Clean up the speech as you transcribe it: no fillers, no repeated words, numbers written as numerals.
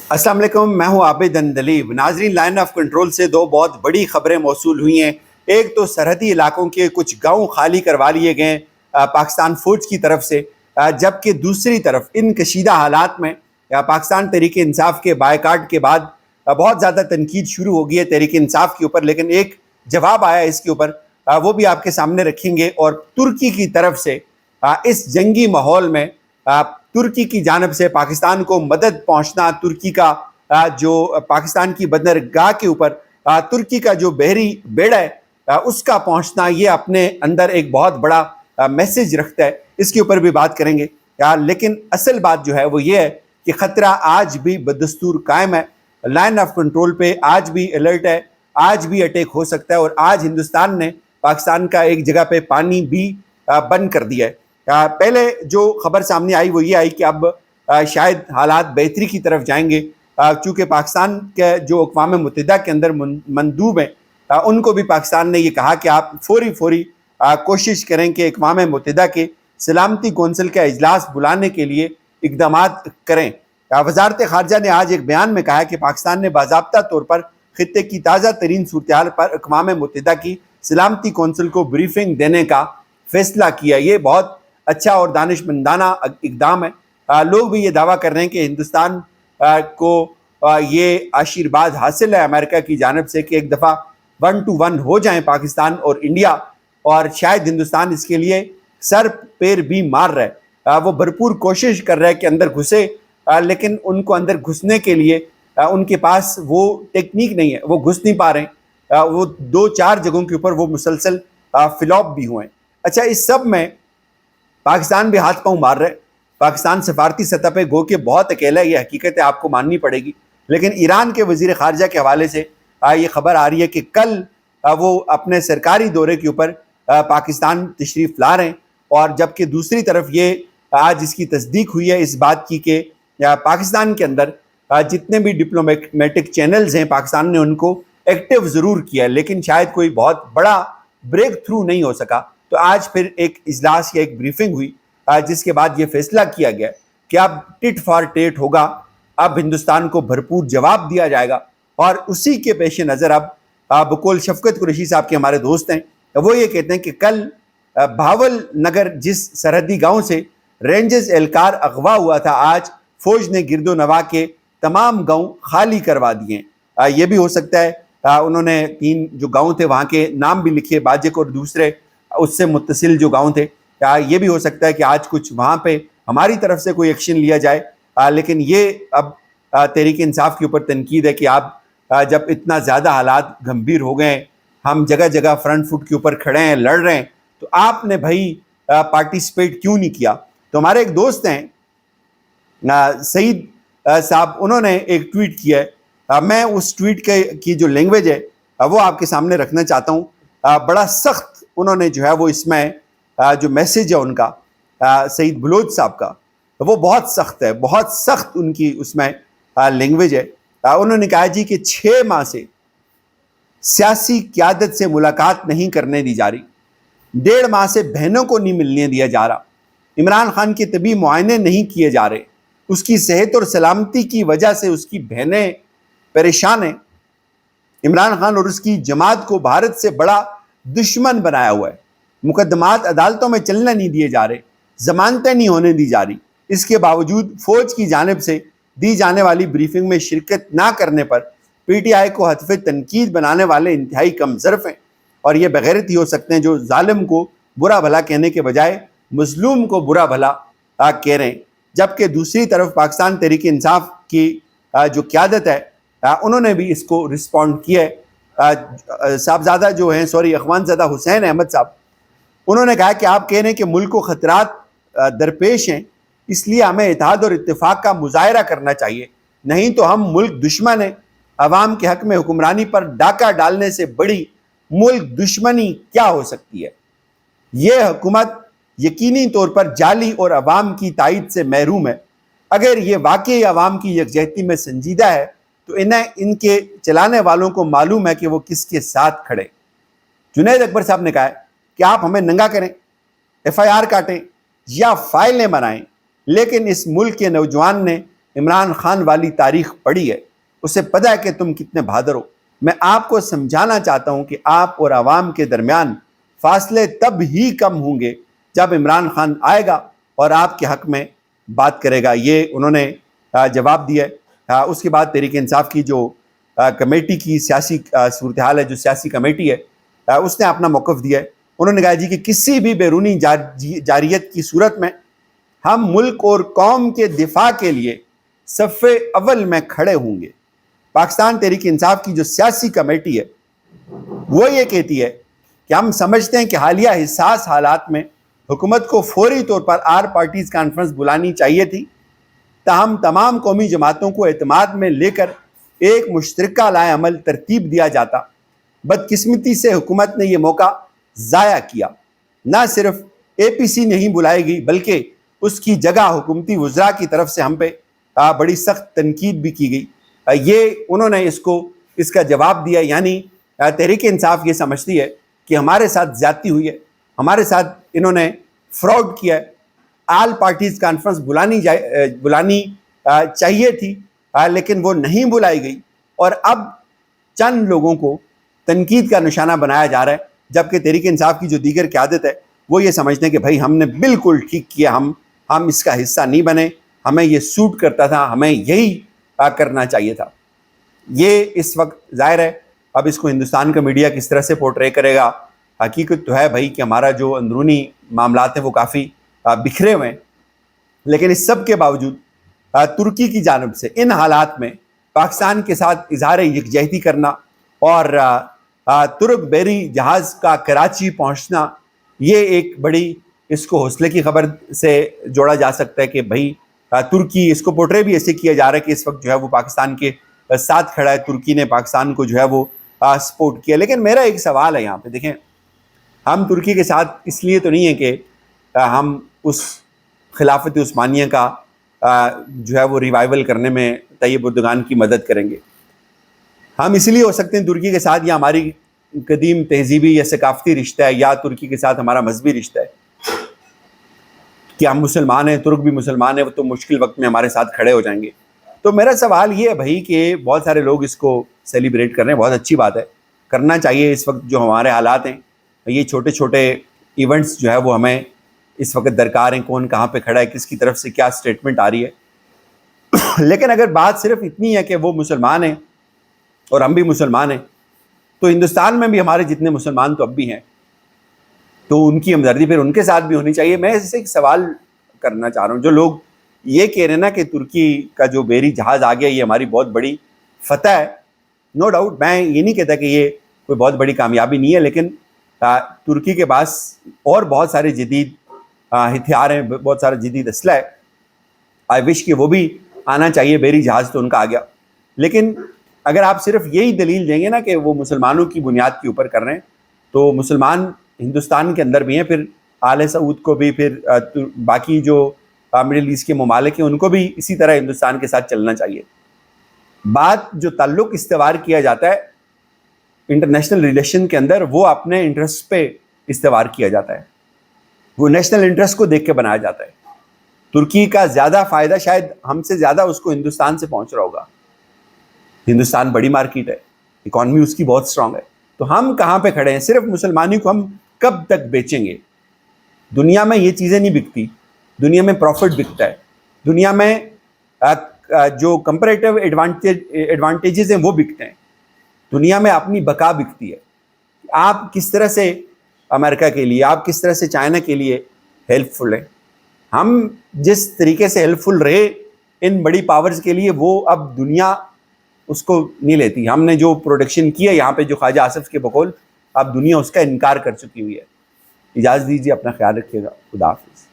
अस्सलाम वालेकुम, मैं हूं आबिद अंदलीब। नाजरीन, लाइन ऑफ कंट्रोल से दो बहुत बड़ी खबरें मौसूल हुई हैं। एक तो सरहदी इलाकों के कुछ गांव खाली करवा लिए गए पाकिस्तान फौज की तरफ से, जबकि दूसरी तरफ इन कशीदा हालात में पाकिस्तान तहरीक इंसाफ के बायकाट के बाद बहुत ज़्यादा तनकीद शुरू हो गई है तहरीक इंसाफ के ऊपर, लेकिन एक जवाब आया इसके ऊपर, वो भी आपके सामने रखेंगे। और तुर्की की तरफ से इस जंगी माहौल में तुर्की की जानब से पाकिस्तान को मदद पहुंचना, तुर्की का जो पाकिस्तान की बंदरगाह के ऊपर तुर्की का जो बहरी बेड़ा है उसका पहुंचना, ये अपने अंदर एक बहुत बड़ा मैसेज रखता है। इसके ऊपर भी बात करेंगे। लेकिन असल बात जो है वो ये है कि ख़तरा आज भी बदस्तूर कायम है। लाइन ऑफ कंट्रोल पे आज भी अलर्ट है, आज भी अटैक हो सकता है। और आज हिंदुस्तान ने पाकिस्तान का एक जगह पे पानी भी बंद कर दिया है। पहले जो खबर सामने आई वो ये आई कि अब शायद हालात बेहतरी की तरफ जाएंगे, चूँकि पाकिस्तान के जो अक़वाम मुत्तहिदा के अंदर मंदूब हैं उनको भी पाकिस्तान ने ये कहा कि आप फौरी कोशिश करें कि अक़वाम मुत्तहिदा के सलामती कौंसिल का इजलास बुलाने के लिए इक़दामात करें। वज़ारत ख़ारजा ने आज एक बयान में कहा कि पाकिस्तान ने बाज़ाब्ता तौर पर ख़ित्ते की ताज़ा तरीन सूरत हाल पर अक़वाम मुत्तहिदा की सलामती कौंसिल को ब्रीफिंग देने का फ़ैसला किया। ये बहुत अच्छा और दानिशमंदाना इक़दाम है। लोग भी ये दावा कर रहे हैं कि हिंदुस्तान को ये आशीर्वाद हासिल है अमेरिका की जानिब से कि एक दफ़ा 1 to 1 हो जाएं पाकिस्तान और इंडिया, और शायद हिंदुस्तान इसके लिए सर पैर भी मार रहा है। वो भरपूर कोशिश कर रहा है कि अंदर घुसे, लेकिन उनको अंदर घुसने के लिए उनके पास वो टेक्निक नहीं है, वो घुस नहीं पा रहे हैं। वो 2-4 जगहों के ऊपर वो मुसलसल फ्लॉप भी हुए हैं। अच्छा, इस सब में पाकिस्तान भी हाथ पांव मार रहे हैं। पाकिस्तान सफारती सतह पे गो के बहुत अकेला है, ये हकीकत है, आपको माननी पड़ेगी। लेकिन ईरान के वज़ीर ख़ारजा के हवाले से ये खबर आ रही है कि कल वो अपने सरकारी दौरे के ऊपर पाकिस्तान तशरीफ़ ला रहे हैं। और जबकि दूसरी तरफ ये आज इसकी तस्दीक हुई है इस बात की कि पाकिस्तान के अंदर जितने भी डिप्लोमेटिक चैनल्स हैं पाकिस्तान ने उनको एक्टिव ज़रूर किया है, लेकिन शायद कोई बहुत बड़ा ब्रेक थ्रू नहीं हो सका। तो आज फिर एक इजलास या एक ब्रीफिंग हुई जिसके बाद ये फैसला किया गया कि अब टिट फॉर टेट होगा, अब हिंदुस्तान को भरपूर जवाब दिया जाएगा। और उसी के पेश नज़र अब बकौल शफकत कुरैशी साहब के हमारे दोस्त हैं, वो ये कहते हैं कि कल भावल नगर जिस सरहदी गांव से रेंजर्स एहलकार अगवा हुआ था, आज फौज ने गिरदो नवा के तमाम गांव खाली करवा दिए। ये भी हो सकता है उन्होंने 3 जो गांव थे वहाँ के नाम भी लिखे, बाजिक और दूसरे उससे मुत्तसिल जो गांव थे। ये भी हो सकता है कि आज कुछ वहाँ पे हमारी तरफ से कोई एक्शन लिया जाए। लेकिन ये अब तहरीक इंसाफ के ऊपर तनकीद है कि आप जब इतना ज़्यादा हालात गंभीर हो गए, हम जगह जगह फ्रंट फुट के ऊपर खड़े हैं, लड़ रहे हैं, तो आपने भाई पार्टिसिपेट क्यों नहीं किया। तो हमारे एक दोस्त हैं सईद साहब, उन्होंने एक ट्वीट किया है। मैं उस ट्वीट की जो लैंग्वेज है वो आपके सामने रखना चाहता हूँ। बड़ा सख्त उन्होंने जो है वो इसमें जो मैसेज है उनका सईद बलोच साहब का, वो बहुत सख्त है, बहुत सख्त उनकी उसमें लैंग्वेज है। उन्होंने कहा जी कि 6 माह से सियासी क़यादत से मुलाकात नहीं करने दी जा रही, 1.5 माह से बहनों को नहीं मिलने दिया जा रहा, इमरान खान के तबी मुआयने नहीं किए जा रहे, उसकी सेहत और सलामती की वजह से उसकी बहनें परेशान हैं। इमरान खान और उसकी जमात को भारत से बड़ा दुश्मन बनाया हुआ है, मुकदमात अदालतों में चलने नहीं दिए जा रहे, जमानतें नहीं होने दी जा रही। इसके बावजूद फ़ौज की जानिब से दी जाने वाली ब्रीफिंग में शिरकत ना करने पर PTI को हतफ़ तनकीद बनाने वाले इंतहाई कमज़र्फ़ हैं और ये बग़ैरती हो सकते हैं जो ज़ालिम को बुरा भला कहने के बजाय मज़लूम को बुरा भला कह रहे हैं। जबकि दूसरी तरफ पाकिस्तान तहरीक इंसाफ की जो क़यादत है उन्होंने भी इसको रिस्पॉन्ड किया है। साहबजादा जो हैं अख़वानज़ादा हुसैन अहमद साहब, उन्होंने कहा कि आप कह रहे हैं कि मुल्क को ख़तरात दरपेश हैं, इसलिए हमें इत्तेहाद और इत्तेफाक का मुज़ाहरा करना चाहिए, नहीं तो हम मुल्क दुश्मन हैं। अवाम के हक़ में हुक्मरानी पर डाका डालने से बड़ी मुल्क दुश्मनी क्या हो सकती है। ये हुकूमत यकीनी तौर पर जाली और अवाम की तायद से महरूम है। अगर ये वाकई अवाम की यकजहती में संजीदा है तो इन्हें इनके चलाने वालों को मालूम है कि वो किसके साथ खड़े। जुनैद अकबर साहब ने कहा है कि आप हमें नंगा करें, FIR काटें या फाइलें बनाएं, लेकिन इस मुल्क के नौजवान ने عمران خان والی تاریخ پڑھی ہے، اسے پتہ ہے کہ تم کتنے بہادر ہو۔ میں آپ کو سمجھانا چاہتا ہوں کہ آپ اور عوام کے درمیان فاصلے تب ہی کم ہوں گے جب عمران خان آئے گا اور آپ کے حق میں بات کرے گا۔ یہ انہوں نے جواب دیا ہے۔ اس کے بعد تحریک انصاف کی جو کمیٹی کی سیاسی صورتحال ہے، جو سیاسی کمیٹی ہے، اس نے اپنا موقف دیا ہے۔ انہوں نے کہا جی کہ کسی بھی بیرونی جارحیت کی صورت میں ہم ملک اور قوم کے دفاع کے لیے صف اول میں کھڑے ہوں گے۔ پاکستان تحریک انصاف کی جو سیاسی کمیٹی ہے وہ یہ کہتی ہے کہ ہم سمجھتے ہیں کہ حالیہ حساس حالات میں حکومت کو فوری طور پر آر پارٹیز کانفرنس بلانی چاہیے تھی، تاہم تمام قومی جماعتوں کو اعتماد میں لے کر ایک مشترکہ لائحہ عمل ترتیب دیا جاتا۔ بدقسمتی سے حکومت نے یہ موقع ضائع کیا۔ نہ صرف اے پی سی نہیں بلائی گئی بلکہ اس کی جگہ حکومتی وزراء کی طرف سے ہم پہ بڑی سخت تنقید بھی کی گئی۔ یہ انہوں نے اس کا جواب دیا، یعنی تحریک انصاف یہ سمجھتی ہے کہ ہمارے ساتھ زیادتی ہوئی ہے، ہمارے ساتھ انہوں نے فراڈ کیا ہے۔ آل پارٹیز کانفرنس بلانی چاہیے تھی لیکن وہ نہیں بلائی گئی، اور اب چند لوگوں کو تنقید کا نشانہ بنایا جا رہا ہے، جبکہ تحریک انصاف کی جو دیگر قیادت ہے وہ یہ سمجھتے ہیں کہ بھائی ہم نے بالکل ٹھیک کیا، ہم اس کا حصہ نہیں بنے، ہمیں یہ سوٹ کرتا تھا، ہمیں یہی کرنا چاہیے تھا۔ یہ اس وقت ظاہر ہے اب اس کو ہندوستان کا میڈیا کس طرح سے پورٹرے کرے گا۔ حقیقت تو ہے بھائی کہ ہمارا جو اندرونی معاملات ہیں وہ کافی بکھرے ہوئے ہیں، لیکن اس سب کے باوجود ترکی کی جانب سے ان حالات میں پاکستان کے ساتھ اظہار یکجہتی کرنا اور ترک بحری جہاز کا کراچی پہنچنا، یہ ایک بڑی اس کو حوصلے کی خبر سے جوڑا جا سکتا ہے کہ بھائی ترکی، اس کو پورٹرے بھی ایسے کیا جا رہا ہے کہ اس وقت جو ہے وہ پاکستان کے ساتھ کھڑا ہے، ترکی نے پاکستان کو جو ہے وہ سپورٹ کیا۔ لیکن میرا ایک سوال ہے یہاں پہ، دیکھیں ہم ترکی کے ساتھ اس لیے تو نہیں ہے کہ ہم اس خلافت عثمانیہ کا جو ہے وہ ریوائول کرنے میں طیب اردگان کی مدد کریں گے۔ ہم اس لیے ہو سکتے ہیں ترکی کے ساتھ، یا ہماری قدیم تہذیبی یا ثقافتی رشتہ ہے، یا ترکی کے ساتھ ہمارا مذہبی رشتہ ہے کہ ہم مسلمان ہیں، ترک بھی مسلمان ہیں، تو مشکل وقت میں ہمارے ساتھ کھڑے ہو جائیں گے۔ تو میرا سوال یہ ہے بھائی کہ بہت سارے لوگ اس کو سیلیبریٹ کر رہے ہیں، بہت اچھی بات ہے، کرنا چاہیے۔ اس وقت جو ہمارے حالات ہیں، یہ چھوٹے چھوٹے ایونٹس جو ہے وہ ہمیں اس وقت درکار ہیں، کون کہاں پہ کھڑا ہے، کس کی طرف سے کیا سٹیٹمنٹ آ رہی ہے۔ لیکن اگر بات صرف اتنی ہے کہ وہ مسلمان ہیں اور ہم بھی مسلمان ہیں، تو ہندوستان میں بھی ہمارے جتنے مسلمان تو اب بھی ہیں، تو ان کی ہمدردی پھر ان کے ساتھ بھی ہونی چاہیے۔ میں اس سے ایک سوال کرنا چاہ رہا ہوں، جو لوگ یہ کہہ رہے ہیں نا کہ ترکی کا جو بحری جہاز آ گیا یہ ہماری بہت بڑی فتح ہے، نو ڈاؤٹ، میں یہ نہیں کہتا کہ یہ کوئی بہت بڑی کامیابی نہیں ہے، لیکن ترکی کے پاس اور بہت سارے جدید ہتھیار ہیں، بہت سارا جدید اسلحہ ہے۔ آئی وش کہ وہ بھی آنا چاہیے، بحری جہاز تو ان کا آ گیا۔ لیکن اگر آپ صرف یہی دلیل دیں گے نا کہ وہ مسلمانوں کی بنیاد کے اوپر کر رہے ہیں، تو مسلمان ہندوستان کے اندر بھی ہیں، پھر آل سعود کو بھی، پھر باقی جو مڈل ایسٹ کے ممالک ہیں ان کو بھی اسی طرح ہندوستان کے ساتھ چلنا چاہیے۔ بات جو تعلق استوار کیا جاتا ہے انٹرنیشنل ریلیشن کے اندر، وہ اپنے انٹرسٹ پہ استوار کیا جاتا ہے، وہ نیشنل انٹرسٹ کو دیکھ کے بنایا جاتا ہے۔ ترکی کا زیادہ فائدہ شاید ہم سے زیادہ اس کو ہندوستان سے پہنچ رہا ہوگا۔ ہندوستان بڑی مارکیٹ ہے، اکانومی اس کی بہت سٹرانگ ہے، تو ہم کہاں پہ کھڑے ہیں؟ صرف مسلمانی کو ہم کب تک بیچیں گے؟ دنیا میں یہ چیزیں نہیں بکتی، دنیا میں پروفٹ بکتا ہے، دنیا میں جو کمپریٹیو ایڈوانٹیجز ہیں وہ بکتے ہیں، دنیا میں اپنی بقا بکتی ہے۔ آپ کس طرح سے امریکہ کے لیے، آپ کس طرح سے چائنا کے لیے ہیلپ فل ہیں؟ ہم جس طریقے سے ہیلپ فل رہے ان بڑی پاورز کے لیے، وہ اب دنیا اس کو نہیں لیتی۔ ہم نے جو پروڈکشن کی ہے یہاں پہ جو خواجہ آصف کے بقول، اب دنیا اس کا انکار کر چکی ہوئی ہے۔ اجازت دیجیے، اپنا خیال رکھیے گا، خدا حافظ۔